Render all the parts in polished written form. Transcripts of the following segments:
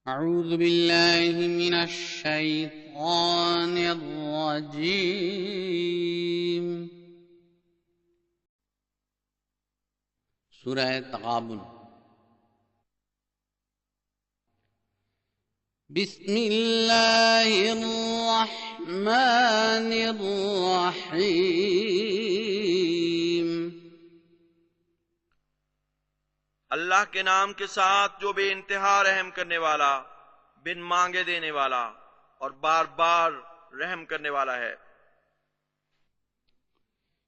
أعوذ بالله من الشيطان الرجيम। सूरह तगाबुन। बिस्मिल्लाहिर्रहमानिर्रहीम। अल्लाह के नाम के साथ जो बेइंतहा रहम करने वाला, बिन मांगे देने वाला और बार बार रहम करने वाला है।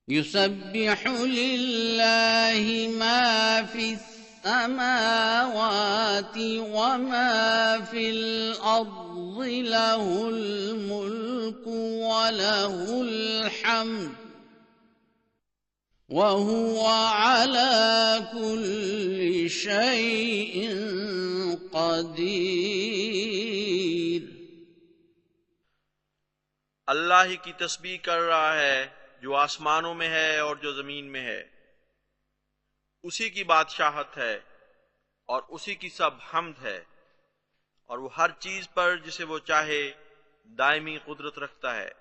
युसब्बिहु लिल्लाहि मा फिस्समावाति व मा फिल अर्दि लहुल मुल्कु व लहुल हम्द वहुव अला कुल्लि शैइन क़दीर। अल्लाह ही की तस्बीह कर रहा है जो आसमानों में है और जो जमीन में है। उसी की बादशाहत है और उसी की सब हम्द है, और वो हर चीज पर जिसे वो चाहे दायमी कुदरत रखता है।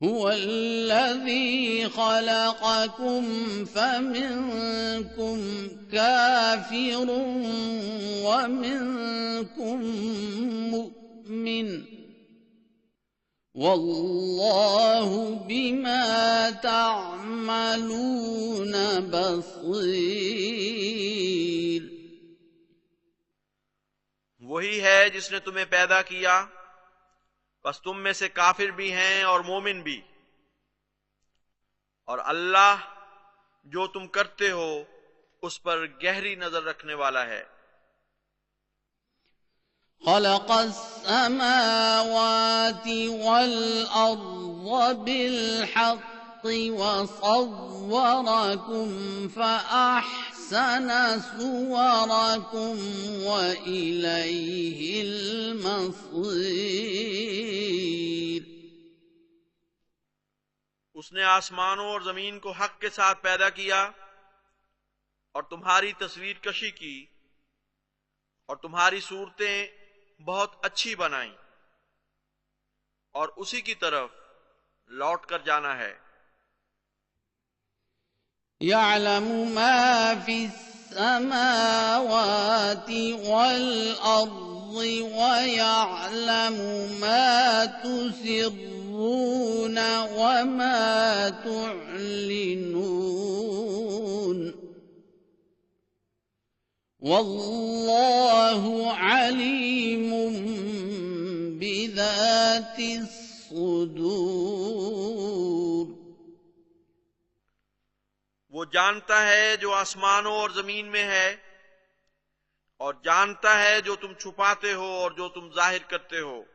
हुवल्लज़ी खलक़कुम फमिनकुम काफिरुन व मिनकुम मुमिन वल्लाहु बिमा तअमलून बसीर। वही है जिसने तुम्हें पैदा किया, बस तुम में से काफिर भी हैं और मोमिन भी, और अल्लाह जो तुम करते हो उस पर गहरी नजर रखने वाला है। खलक़स समावाति वल अर्ज़ बिलहक़्क़ि व सव्वरकुम फ़अहसन सुवरकुम व इलैहिल मसीर। उसने आसमानों और जमीन को हक के साथ पैदा किया और तुम्हारी तस्वीर कशी की और तुम्हारी सूरतें बहुत अच्छी बनाई, और उसी की तरफ लौट कर जाना है। यअलमु मा फिस्समावाति वल अर्ज़ि व यअलमु मा तुसिर्रून व मा तुअलिनून वल्लाहु अलीमुम बिज़ातिस सुदूर। वो जानता है जो आसमानों और जमीन में है, और जानता है जो तुम छुपाते हो और जो तुम जाहिर करते हो,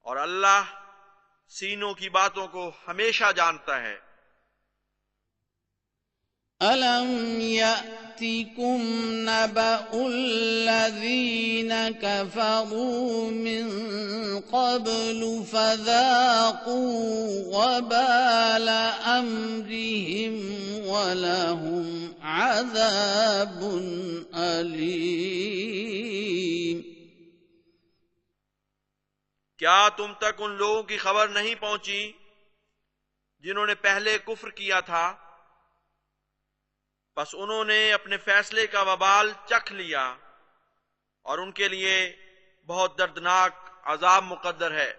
और अल्लाह सीनों की बातों को हमेशा जानता है। अलम यअतिकुम नबउल्लज़ीन कफ़रू मिन क़ब्लु फ़ज़ाक़ू वबाल अम्रिहिम वलहुम अज़ाबुन अलीम। क्या तुम तक उन लोगों की खबर नहीं पहुंची जिन्होंने पहले कुफ्र किया था? बस उन्होंने अपने फैसले का वबाल चख लिया, और उनके लिए बहुत दर्दनाक अजाब मुकद्दर है।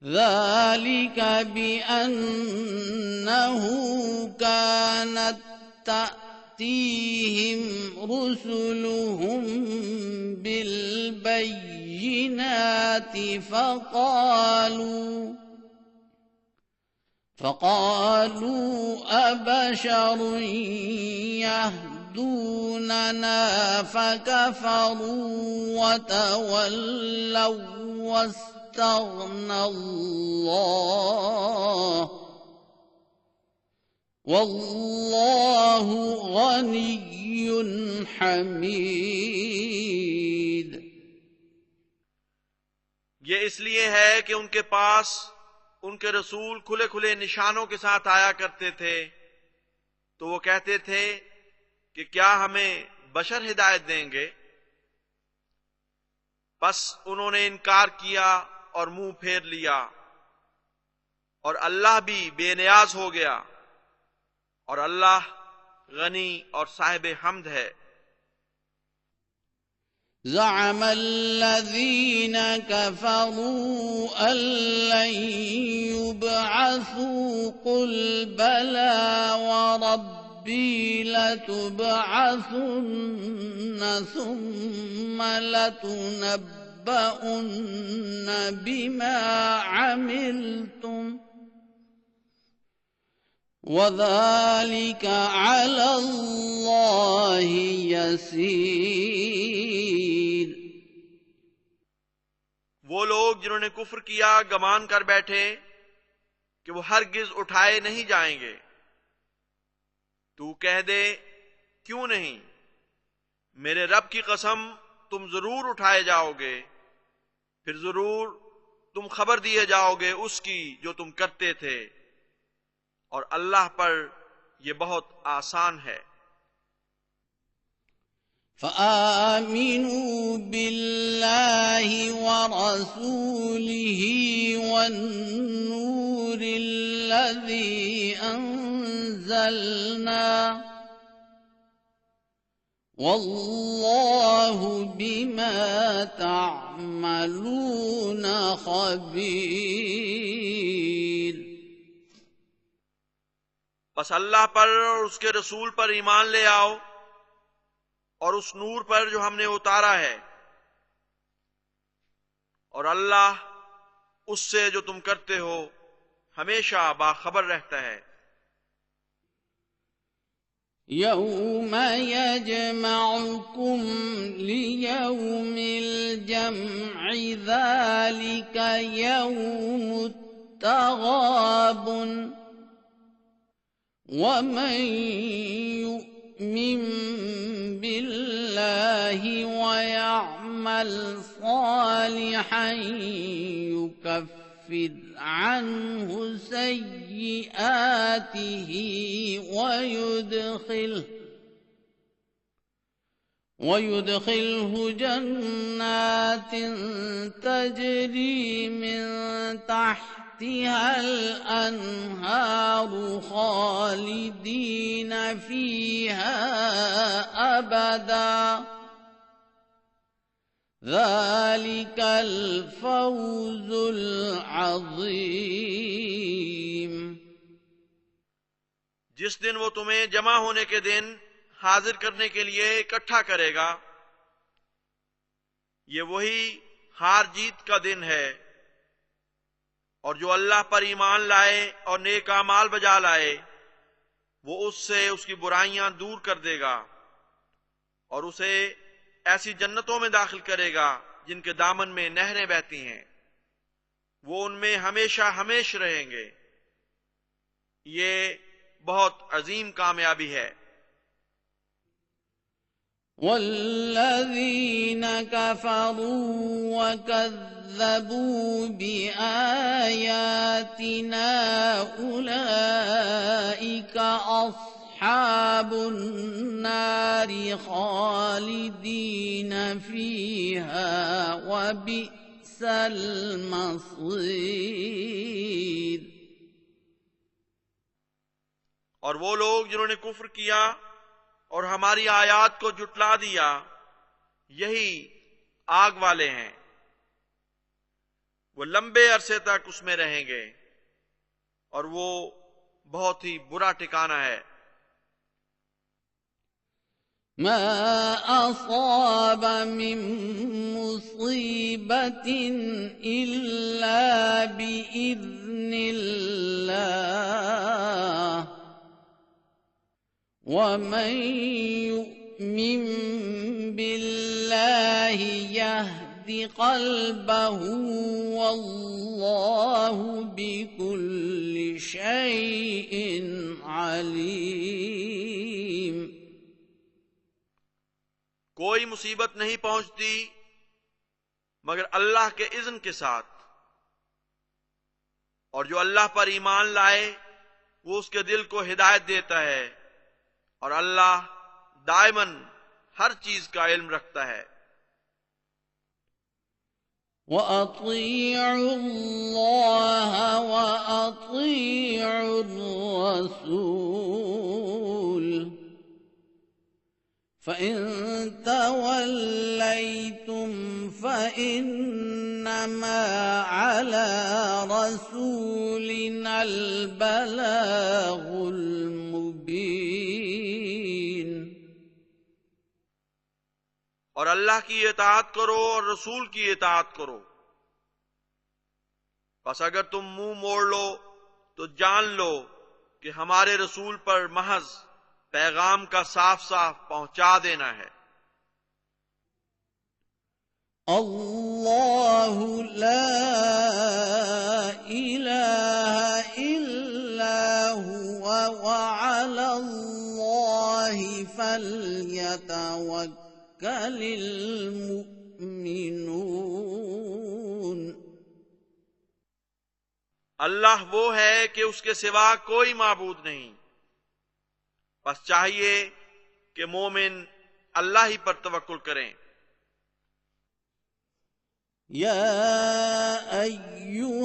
ज़ालिक बिअन्नहु कानत तअतीहिम रुसुलुहुम बिलबय्यिनाति فقالوا أبشر يهدوننا فكفروا وتولوا واستغنى الله والله غني حميد। ये इसलिए है कि उनके पास उनके रसूल खुले खुले निशानों के साथ आया करते थे, तो वो कहते थे कि क्या हमें बशर हिदायत देंगे? बस उन्होंने इनकार किया और मुंह फेर लिया, और अल्लाह भी बेनियाज हो गया, और अल्लाह गनी और साहिब हम्द है। زعم الذين كفروا أن لن يبعثوا قل بلى وربي لتبعثن ثم لتنبؤن بما عملتم وذلك على الله يسير। वो लोग जिन्होंने कुफ्र किया गमान कर बैठे कि वो हरगिज उठाए नहीं जाएंगे। तू कह दे, क्यों नहीं, मेरे रब की कसम तुम जरूर उठाए जाओगे, फिर जरूर तुम खबर दिए जाओगे उसकी जो तुम करते थे, और अल्लाह पर यह बहुत आसान है। فآمنوا بالله ورسوله والنور الذي أنزلنا والله بما تعملون خبير। बस अल्लाह पर और उसके रसूल पर ईमान ले आओ, और उस नूर पर जो हमने उतारा है, और अल्लाह उससे जो तुम करते हो हमेशा बाखबर रहता है। यौम यजमउकुम लियौमिल जम्इ ज़ालिका यौमुत तग़ाबुन वमन युमिन बिल्लाहि वयअमल सालिहन युकफ्फिर अन्हु सय्यिआतिहि वयुदखिलहु जन्नातिन तजरी मिन तहतिहल अन्हारु खालिदीन फीहा अबदा ज़ालिकल फौज़ुल अज़ीम। जिस दिन वो तुम्हें जमा होने के दिन हाजिर करने के लिए इकट्ठा करेगा, ये वही हार जीत का दिन है, और जो अल्लाह पर ईमान लाए और नेक अमाल बजा लाए, वो उससे उसकी बुराइयां दूर कर देगा और उसे ऐसी जन्नतों में दाखिल करेगा जिनके दामन में नहरें बहती हैं, वो उनमें हमेशा हमेश रहेंगे। ये बहुत अजीम कामयाबी है। वल्लज़ीन कफ़रू वकज़्ज़बू बिआयातिना उलाइका अस्हाबुन नारि खालिदीन फीहा वबिअसल मसीर। और वो लोग जिन्होंने कुफ्र किया और हमारी आयात को जुटला दिया, यही आग वाले हैं, वो लंबे अरसे तक उसमें रहेंगे, और वो बहुत ही बुरा ठिकाना है। मा असाब मिन मुसीबतिन इल्ला बिइज़्निल्लाह वमन युमिन बिल्लाहि यहदि क़ल्बहु वल्लाहु बिकुल्लि शैइन अलीम। कोई मुसीबत नहीं पहुंचती मगर अल्लाह के इज़्न के साथ, और जो अल्लाह पर ईमान लाए वो उसके दिल को हिदायत देता है, और अल्लाह दायमन हर चीज का इल्म रखता है। وأطيعوا الله وأطيعوا الرسول فإن توليتم فإنما على رسولنا البلاغ المبين। और अल्लाह की इताअत करो और रसूल की इताअत करो। बस अगर तुम मुंह मोड़ लो तो जान लो कि हमारे रसूल पर महज पैगाम का साफ साफ पहुंचा देना है। अल्लाहु ला इलाहा इल्ला हुवा व अलल्लाहि फल्यतवक्कलिल मुमिनून। अल्लाह वो है कि उसके सिवा कोई माबूद नहीं, बस चाहिए कि मोमिन अल्लाह ही पर तवक्कुल करें। या अय्युहल्लज़ीना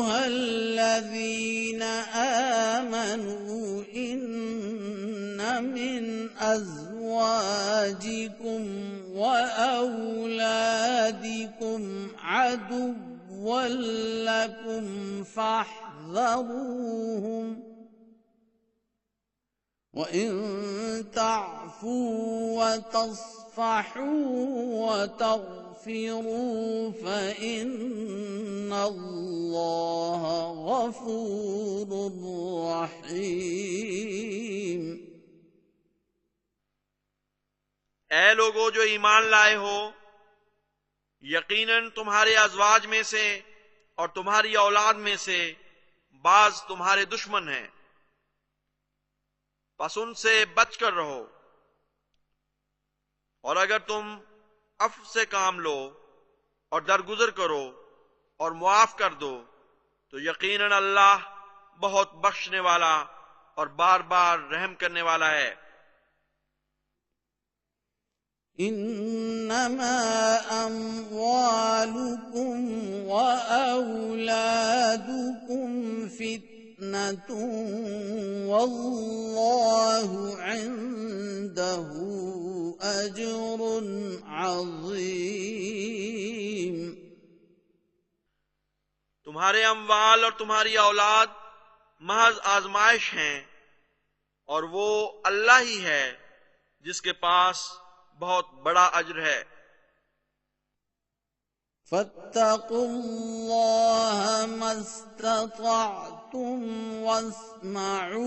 आमनू इन्न मिन अज़वाजिकुम व औलादिकुम अदुव्वन लकुम फहज़रूहुम وإن تعفوا وتصفحوا وتغفروا فإن الله غفور رحيم। ऐ लोगो जो ईमान लाए हो, यकीनन तुम्हारे अज़वाज में से और तुम्हारी औलाद में से बाज तुम्हारे दुश्मन हैं, बस उनसे बचकर रहो। और अगर तुम अफ़्व से काम लो और दरगुजर करो और मुआफ कर दो तो यकीनन अल्लाह बहुत बख्शने वाला और बार बार रहम करने वाला है। इन्नमा अम्वालुकुम व औलादुकुम वल्लाहु इंदहु अज्रुन अज़ीम। तुम्हारे अम्वाल और तुम्हारी औलाद महज आजमाइश हैं और वो अल्लाह ही है जिसके पास बहुत बड़ा अज्र है। फत्तकुल्लाह मस्ततअतुम वस्मअू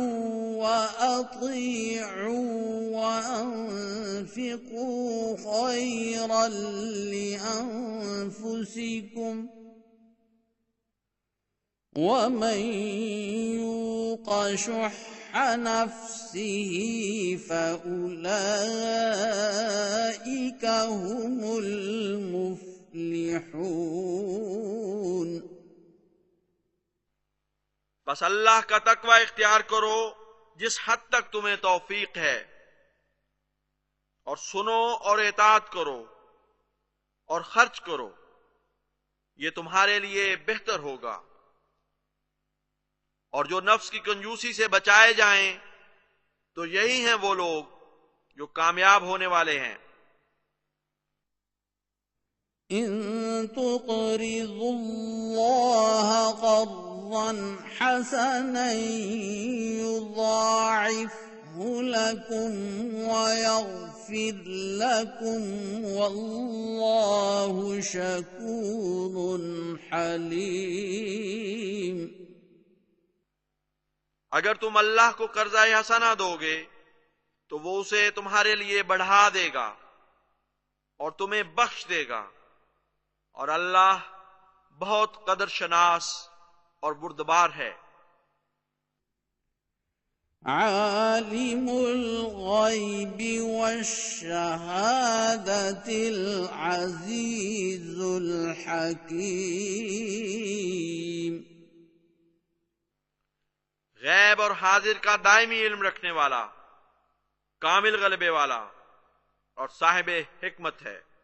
वअतीअू वअन्फिकू खैरन लिअन्फुसिकुम वमन यूक़ शुह्ह नफ्सिही फउलाइक हुमुल मुफ्लिहून। बस अल्लाह का तकवा इख्तियार करो जिस हद तक तुम्हें तौफीक है, और सुनो और इताअत करो और खर्च करो, ये तुम्हारे लिए बेहतर होगा। और जो नफ्स की कंजूसी से बचाए जाएं तो यही हैं वो लोग जो कामयाब होने वाले हैं। इन तुक़रिज़ुल्लाह क़र्ज़न हसनन युज़ाइफ़हु लकुम व यग़फ़िर लकुम वल्लाहु शकूरुन हलीम। अगर तुम अल्लाह को कर्जा हसना दोगे तो वो उसे तुम्हारे लिए बढ़ा देगा और तुम्हें बख्श देगा, और अल्लाह बहुत कदर शनास और बुर्दबार है। आलिमुल गैबि वश्शहादतिल अज़ीज़ुल हकीम। गैब और हाजिर का दायमी इल्म रखने वाला, कामिल गलबे वाला और साहिब हिकमत है।